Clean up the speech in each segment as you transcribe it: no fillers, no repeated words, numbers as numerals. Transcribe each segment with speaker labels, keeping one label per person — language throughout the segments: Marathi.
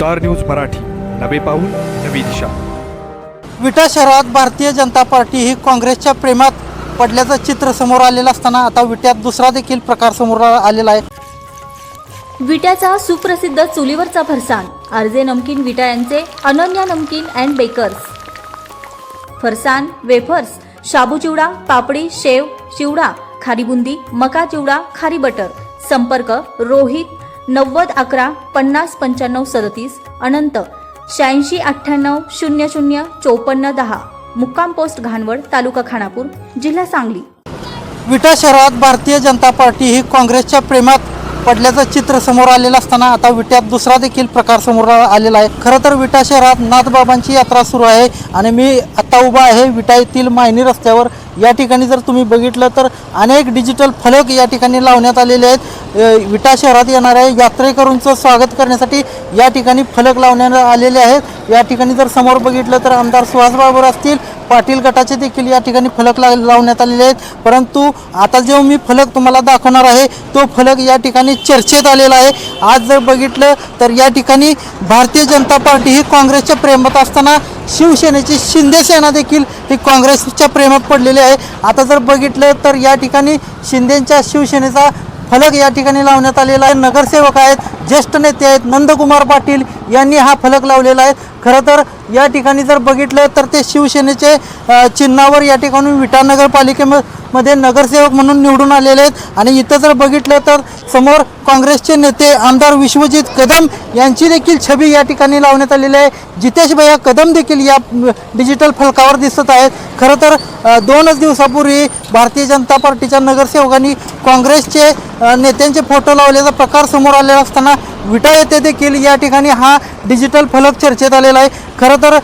Speaker 1: स्टार न्यूज मराठी, नवे पाऊल नवी दिशा।
Speaker 2: विटा शहरात भारतीय जनता पार्टी ही काँग्रेसच्या प्रेमात पडल्याचं चित्र समोर आलेलं असताना आता विट्यात दुसरा देखील प्रकार समोर आलेला आहे।
Speaker 3: विट्याचा सुप्रसिद्ध चुलीवरचा फरसाण आरजे नमकीन विटा यांचे अनन्या नमकीन अँड बेकर्स। फरसाण, वेफर्स, शाबू चिवडा, पापडी, शेव, चिवडा, खारी बुंदी, मका चिवडा, खारी बटर। संपर्क रोहित 90 11 50 95 37, अनंत 86 98 00 54 10, मुक्काम पोस्ट घाणवड, तालुका खानापूर, जिल्हा सांगली।
Speaker 2: विटा शहरात भारतीय जनता पार्टी ही काँग्रेसच्या प्रेमात पडल्याचं चित्र समोर आलेलं असताना आता विट्यात दुसरा देखील प्रकार समोर आलेला आहे। खरं तर विटा शहरात नाथबाबांची यात्रा सुरू आहे आणि मी आता उभा आहे विटा येथील मायनी रस्त्यावर। या ठिकाणी जर तुम्ही बघितलं तर अनेक डिजिटल फलक या ठिकाणी लावण्यात आलेले आहेत। विटा शहरात येणाऱ्या यात्रेकरूंचं स्वागत करण्यासाठी या ठिकाणी फलक लावण्यात आलेले आहेत। या ठिकाणी जर समोर बघितलं तर आमदार सुहास बाबर असतील, पाटील गटाचे देखील या ठिकाणी फलक लावण्यात आलेले आहेत। परंतु आता जो मी फलक तुम्हाला दाखवणार आहे तो फलक या ठिकाणी चर्चेत आलेला आहे। आज जर बघितलं तर या ठिकाणी भारतीय जनता पार्टी ही काँग्रेसच्या प्रेमात असताना शिवसेनेची शिंदे सेना देखील ही काँग्रेसच्या प्रेमात पडलेली आहे। आता जर बघितलं तर या ठिकाणी शिंदेच्या शिवसेनेचा फलक या ठिकाणी लावण्यात आलेला आहे। नगरसेवक आहेत, ज्येष्ठ नेते आहेत, नंदकुमार पाटील यांनी हा फलक लावलेला आहे। खरं तर या ठिकाणी जर बघितलं तर ते शिवसेनेचे चिन्हावर या ठिकाणी विटा नगरपालिकेमध्ये नगरसेवक म्हणून निवडून आलेले आहेत। आणि इथं जर बघितलं तर समोर काँग्रेसचे नेते आमदार विश्वजित कदम यांची देखील छबी या ठिकाणी लावण्यात आलेली आहे। जितेश भैया कदम देखील या डिजिटल फलकावर दिसत आहेत। खरं तर 2 दिवसापूर्वी भारतीय जनता पार्टीच्या नगरसेवकांनी काँग्रेसचे नेत्यांचे फोटो लावल्याचा प्रकार समोर आलेला असताना विटा येथे देखील या ठिकाणी हा डिजिटल फलक चर्चेत आलेला आहे। खरं तर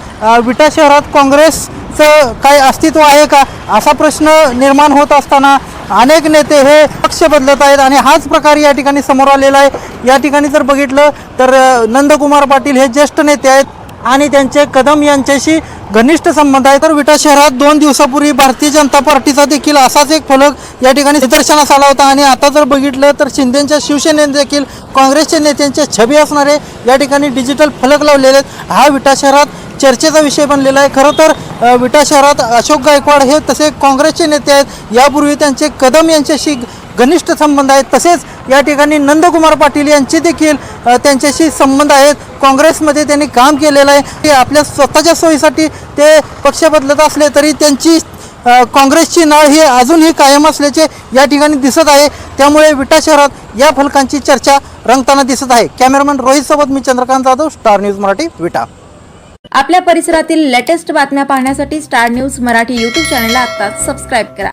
Speaker 2: विटा शहरात काँग्रेसचं काय अस्तित्व आहे का असा प्रश्न निर्माण होत असताना अनेक नेते हे पक्ष बदलत आहेत आणि हाच प्रकार या ठिकाणी समोर आलेला आहे। या ठिकाणी जर बघितलं तर नंदकुमार पाटील हे ज्येष्ठ नेते आहेत आणि त्यांचे कदम यांच्याशी घनिष्ठ संबंध आहे। तर विटा शहरात 2 दिवसापूर्वी भारतीय जनता पार्टीचा देखील असाच एक फलक या ठिकाणी निदर्शनास आला होता आणि आता जर बघितलं तर शिंदेच्या शिवसेनेने देखील काँग्रेसचे नेत्यांचे छबी असणारे या ठिकाणी डिजिटल फलक लावलेले आहेत। हा विटा शहरात चर्चेचा विषय बनलेला आहे। खरं तर विटा शहरात अशोक गायकवाड हे तसे काँग्रेसचे नेते आहेत, यापूर्वी त्यांचे कदम यांच्याशी घनिष्ठ संबंध आहेत। तसेच या ठिकाणी नंदकुमार पाटील यांचे देखील त्यांच्याशी संबंध आहेत। काँग्रेसमध्ये त्यांनी काम केलेलं आहे। ते आपल्या स्वतःच्या सोयीसाठी ते पक्ष बदलत असले तरी त्यांची काँग्रेसची नाळ ही अजूनही कायम असल्याचे या ठिकाणी दिसत आहे। त्यामुळे विटा शहरात या फलकांची चर्चा रंगताना दिसत आहे। कॅमेरामॅन रोहित सोबत मी चंद्रकांत जाधव, स्टार न्यूज मराठी, विटा।
Speaker 3: आपल्या परिसरातील लेटेस्ट बातम्या पाहण्यासाठी स्टार न्यूज मराठी YouTube चॅनलला आत्ताच सबस्क्राईब करा।